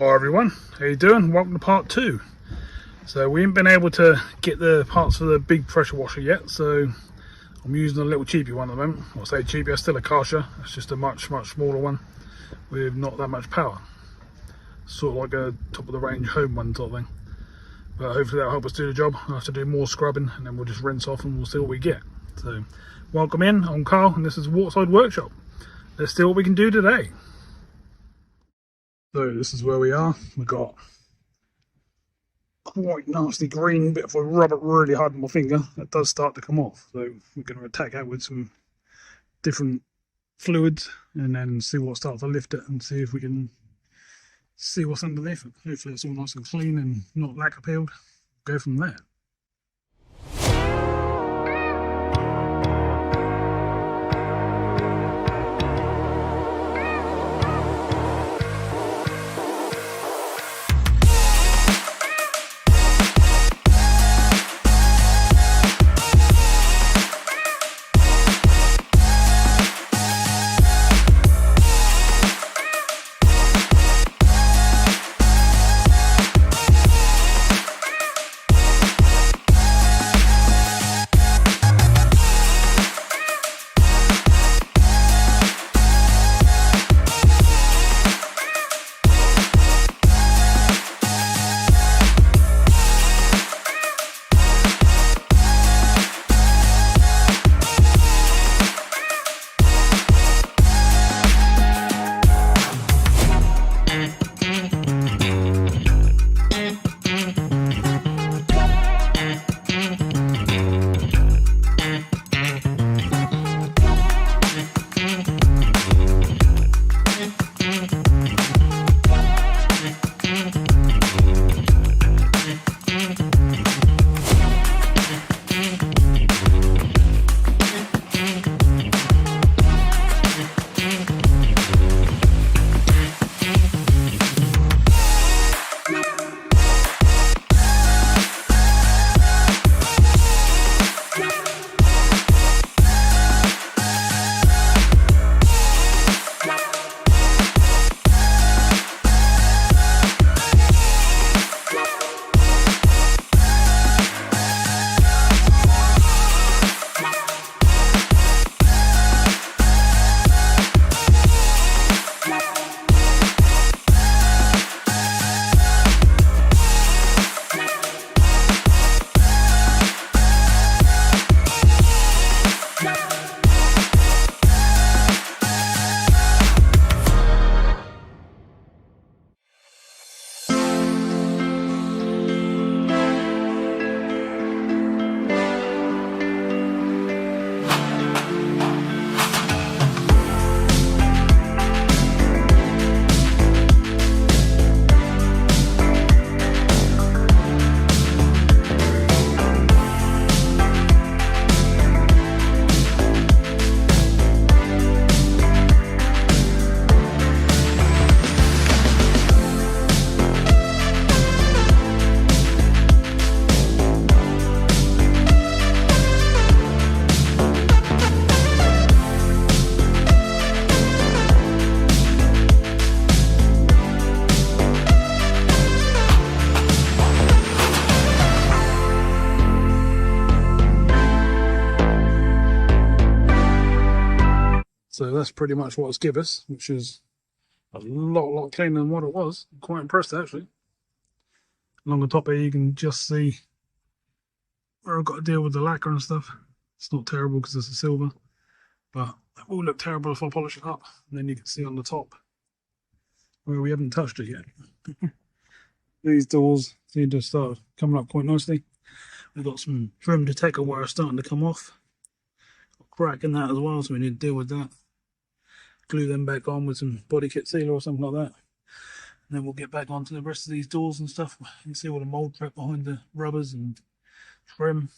Hi everyone, how you doing? Welcome to part 2. So we haven't been able to get the parts for the big pressure washer yet, so I'm using a little cheapy one at the moment. I'll say cheapy, it's still a Kasha, it's just a much smaller one with not that much power. Sort of like a top of the range home one sort of thing. But hopefully that'll help us do the job. I'll have to do more scrubbing and then we'll just rinse off and we'll see what we get. So welcome in, I'm Carl and this is Waterside Workshop. Let's see what we can do today. So this is where we are. We've got quite nasty green bit. If I rub it really hard on my finger, it does start to come off. So we're going to attack that with some different fluids and then see what starts to lift it and see if we can see what's underneath it. Hopefully it's all nice and clean and not lacquer peeled. Go from there. So that's pretty much what it's give us, which is a lot cleaner than what it was. I'm quite impressed actually. Along the top here you can just see where I've got to deal with the lacquer and stuff. It's not terrible because it's a silver, but it will look terrible if I polish it up. And then you can see on the top where we haven't touched it yet. These doors seem to start coming up quite nicely. We've got some trim detector wire starting to come off. Got a crack in that as well, so we need to deal with that. Glue them back on with some body kit sealer or something like that. And then we'll get back onto the rest of these doors and stuff. You can see all the mold prep behind the rubbers and trim.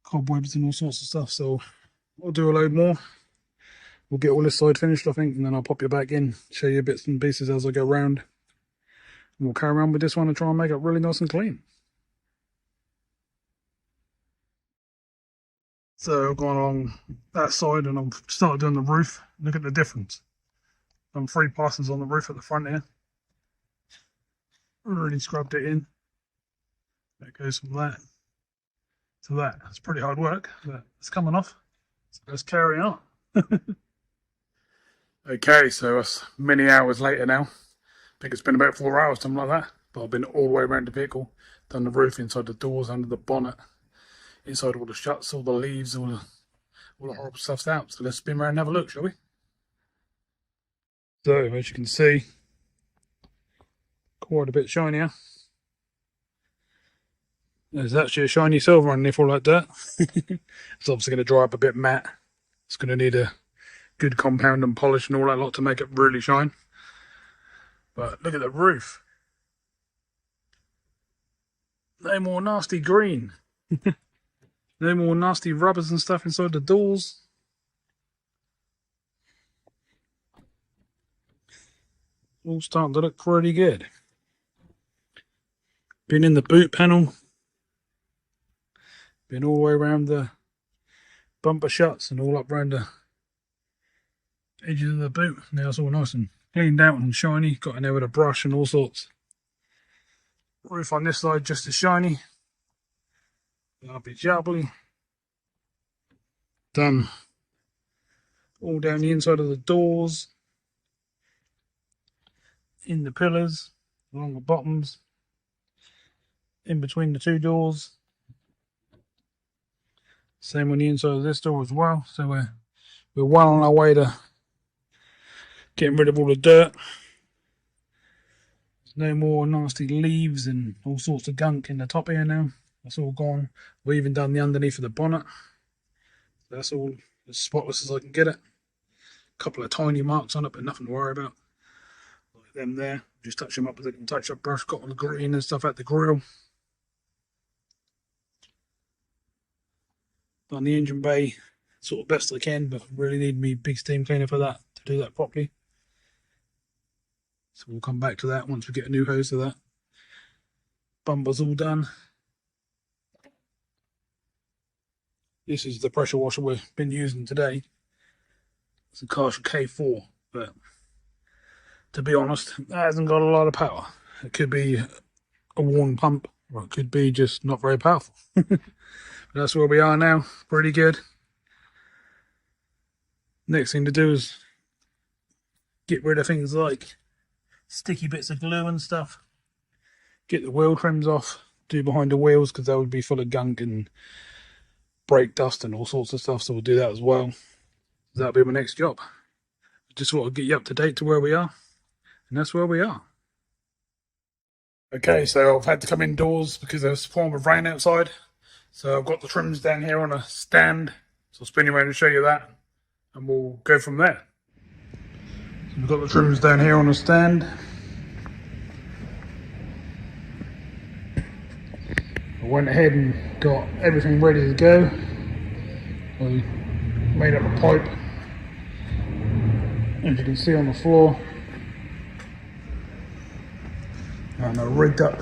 Cobwebs and all sorts of stuff. So I'll do a load more. We'll get all this side finished, I think, and then I'll pop you back in, show you bits and pieces as I go round. And we'll carry on with this one and try and make it really nice and clean. So I've gone along that side and I've started doing the roof. Look at the difference. Done 3 passes on the roof at the front here. Really scrubbed it in. That goes from that to that. It's pretty hard work, but it's coming off. So let's carry on. Okay, so it's many hours later now. I think it's been about 4 hours, something like that. But I've been all the way around the vehicle, done the roof, inside the doors, under the bonnet, inside all the shuts, all the leaves, all the horrible stuff's out. So let's spin around and have a look, shall we? So, as you can see, quite a bit shinier. There's actually a shiny silver underneath all that dirt. It's obviously going to dry up a bit matte. It's going to need a good compound and polish and all that lot to make it really shine. But look at the roof. No more nasty green. No more nasty rubbers and stuff inside the doors. All starting to look pretty good. Been in the boot panel. Been all the way around the bumper shuts and all up around the edges of the boot. Now it's all nice and cleaned out and shiny. Got in there with a brush and all sorts. Roof on this side just as shiny. Lovely jubbly. Done all down the inside of the doors. In the pillars. Along the bottoms. In between the 2 doors. Same on the inside of this door as well. So we're well on our way to getting rid of all the dirt. There's no more nasty leaves and all sorts of gunk in the top here now. That's all gone. We've even done the underneath of the bonnet. That's all as spotless as I can get it. A couple of tiny marks on it, but nothing to worry about. Like them there. Just touch them up with a touch-up brush. Got all the green and stuff out the grill. Done the engine bay sort of best I can, but really need me big steam cleaner for that to do that properly. So we'll come back to that once we get a new hose for that. Bumper's all done. This is the pressure washer we've been using today. It's a Karcher K4, but to be honest, that hasn't got a lot of power. It could be a worn pump, or it could be just not very powerful. That's where we are now. Pretty good. Next thing to do is get rid of things like sticky bits of glue and stuff. Get the wheel trims off. Do behind the wheels because they would be full of gunk and brake dust and all sorts of stuff. So we'll do that as well. That'll be my next job. Just want to get you up to date to where we are. And that's where we are. Okay, so I've had to come indoors because there's a form of rain outside. So I've got the trims down here on a stand. So I'll spin you around and show you that. And we'll go from there. So we've got the trims down here on a stand. I went ahead and got everything ready to go. I made up a pipe. As you can see on the floor. And I rigged up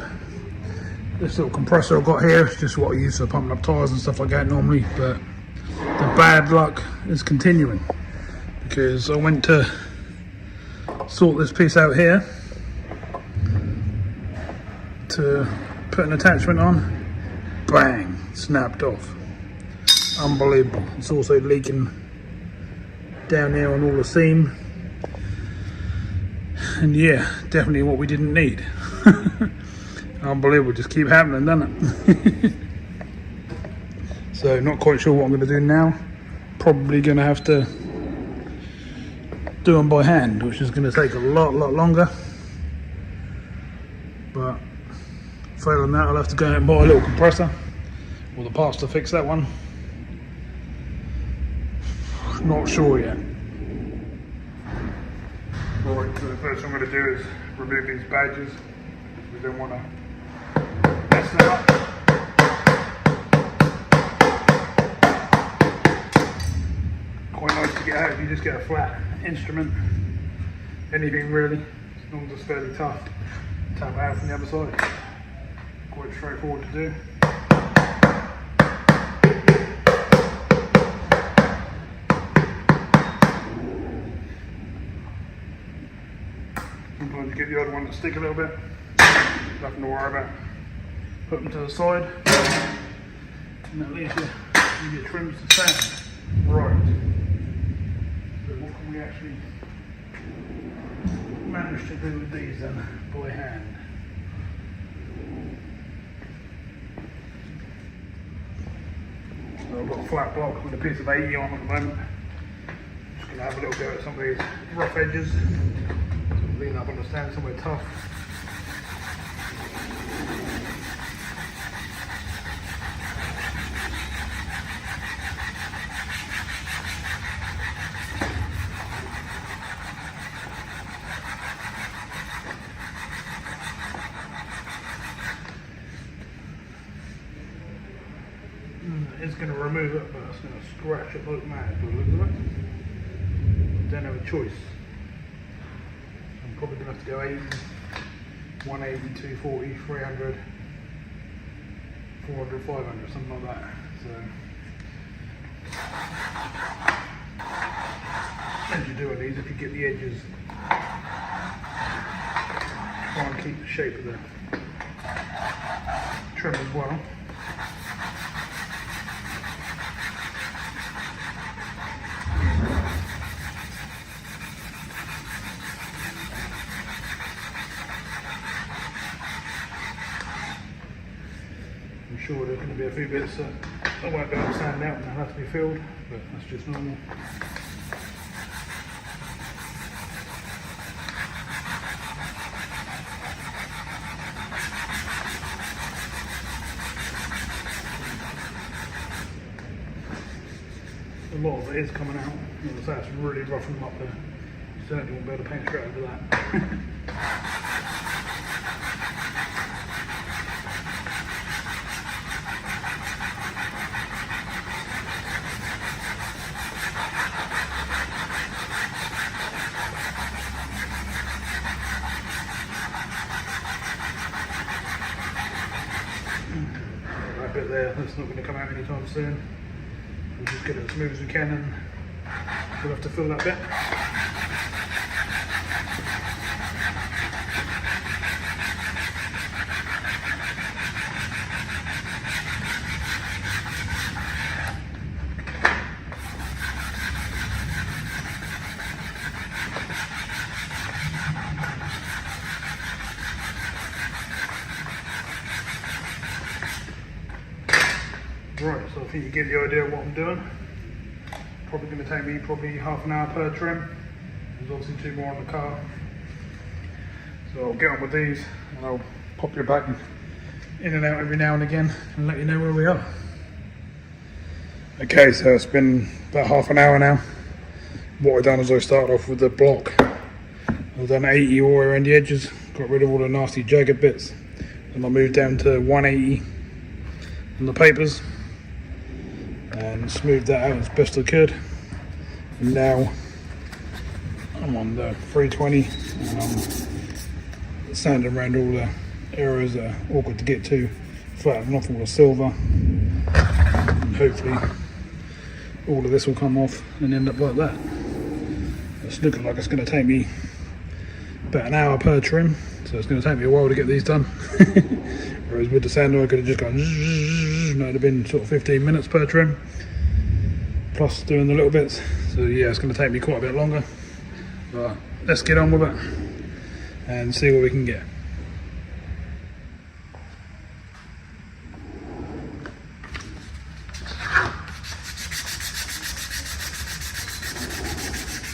this little compressor I've got here. It's just what I use for pumping up tyres and stuff like that normally, but the bad luck is continuing because I went to sort this piece out here to put an attachment on. Bang! Snapped off. Unbelievable. It's also leaking down here on all the seam. And yeah, definitely what we didn't need. Unbelievable, just keep happening, doesn't it? So not quite sure what I'm going to do now. Probably going to have to do them by hand, which is going to take a lot longer. But failing that, I'll have to go out and buy a little compressor or the parts to fix that one. Not sure yet. Right, so the first thing I'm going to do is remove these badges. We don't want to mess them up. Quite nice to get out if you just get a flat instrument. Anything really, as long as it's fairly tough. Tap it out from the other side. Quite straightforward to do. Sometimes you get the odd one that stick a little bit. Nothing to worry about. Put them to the side, and at least you get trims to sand. Right. So what can we actually manage to do with these then by hand? So I've got a flat block with a piece of 80 on at the moment. Just going to have a little go at some of these rough edges. So lean up on the stand somewhere tough. It's going to remove it, but it's going to scratch it like mad by the look of it. Don't have a choice. I'm probably going to have to go 80, 180, 240, 300, 400, 500, something like that. So, as you do with these, if you get the edges, try and keep the shape of the trim as well. I'm sure there's going to be a few bits that I won't be able to sand out and they'll have to be filled, but that's just normal. A lot of it is coming out, so that's really roughing them up there. Certainly won't be able to paint straight over that. That bit there, that's not going to come out anytime soon. We'll just get it as smooth as we can and we'll have to fill that bit. Right, so I think you get the idea of what I'm doing. Probably going to take me probably half an hour per trim. There's obviously 2 more on the car. So I'll get on with these and I'll pop you back in and out every now and again and let you know where we are. Okay, so it's been about half an hour now. What I've done is I started off with the block. I've done 80 all around the edges, got rid of all the nasty jagged bits. Then I moved down to 180 on the papers and smoothed that out as best I could. And now I'm on the 320 and I'm sanding around all the areas that are awkward to get to, flattening off all the silver, and hopefully all of this will come off and end up like that. It's looking like it's going to take me about an hour per trim, so it's going to take me a while to get these done. Whereas with the sander I could have just gone zzz, and it would have been sort of 15 minutes per trim, plus doing the little bits. So yeah, it's going to take me quite a bit longer, but let's get on with it and see what we can get.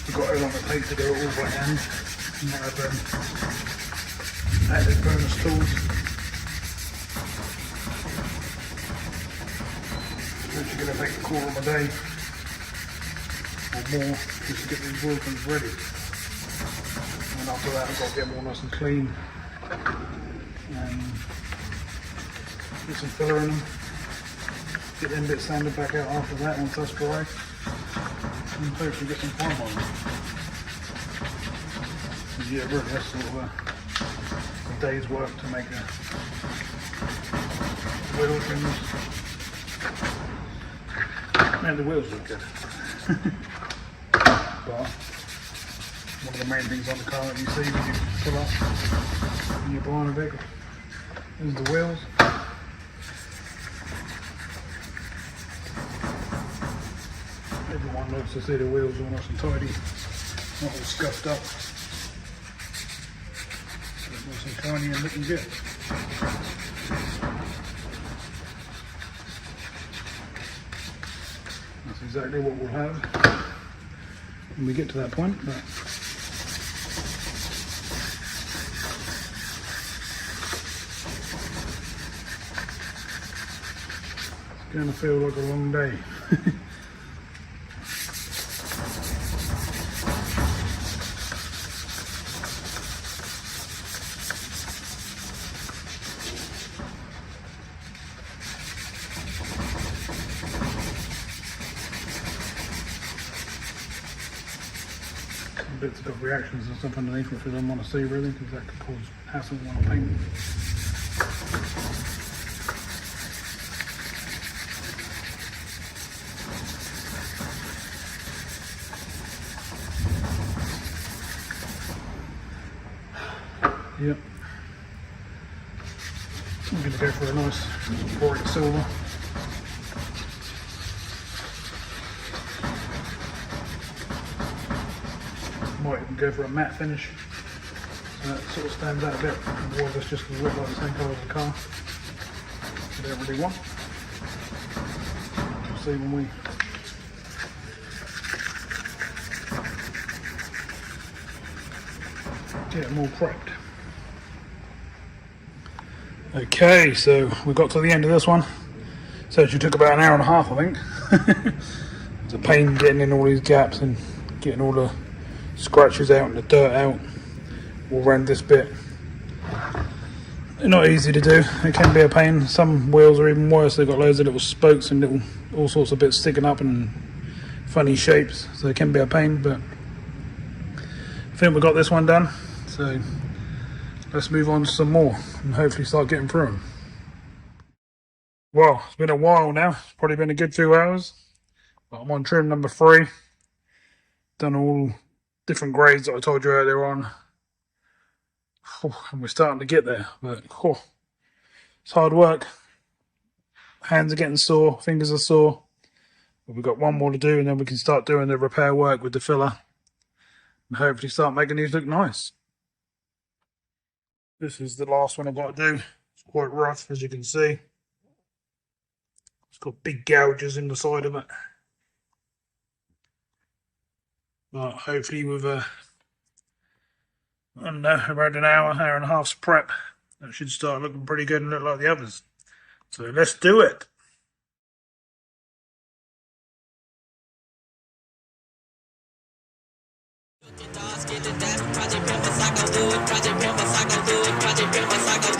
Forgot how long it takes to do it all by hand. And I have added bonus tools. Which are going to take a quarter of a day or more just to get these wheelpins ready. And after that I've got to get them all nice and clean and get some filler in them. Get them bits sanded back out after that once that's dry, and hopefully get some prime on them. Yeah, really that's sort of a day's work to make the wheel trims. Man, the wheels look good. But one of the main things on the car that you see when you pull up when you're buying a vehicle. There's the wheels. Everyone loves to see the wheels all nice and tidy, not all scuffed up. So it's nice and tiny and looking good. That's exactly what we'll have when we get to that point. But it's going to feel like a long day. Bits of reactions and stuff underneath which we don't want to see really, because that could cause hassle when I paint. Yep. I'm going to go for a nice bright silver. Might even go for a matte finish, so that sort of stands out a bit. Otherwise it's just going to look like the same colour as the car, which I don't really want. We'll see when we get them all prepped. Okay, so we got to the end of this one. So it took about an hour and a half, I think. It's a pain getting in all these gaps and getting all the scratches out and the dirt out all around this bit. They're not easy to do. It can be a pain. Some wheels are even worse. They've got loads of little spokes and little all sorts of bits sticking up and funny shapes, so it can be a pain, but I think we got this one done, so let's move on to some more and hopefully start getting through them. Well, it's been a while now. It's probably been a good 2 hours, but I'm on trim number 3. Done all different grades that I told you earlier on. And we're starting to get there, but it's hard work. Hands are getting sore, fingers are sore. But we've got one more to do and then we can start doing the repair work with the filler and hopefully start making these look nice. This is the last one I've got to do. It's quite rough, as you can see. It's got big gouges in the side of it. But hopefully with I don't know, around an hour and a half's prep, that should start looking pretty good and look like the others. So let's do it. Project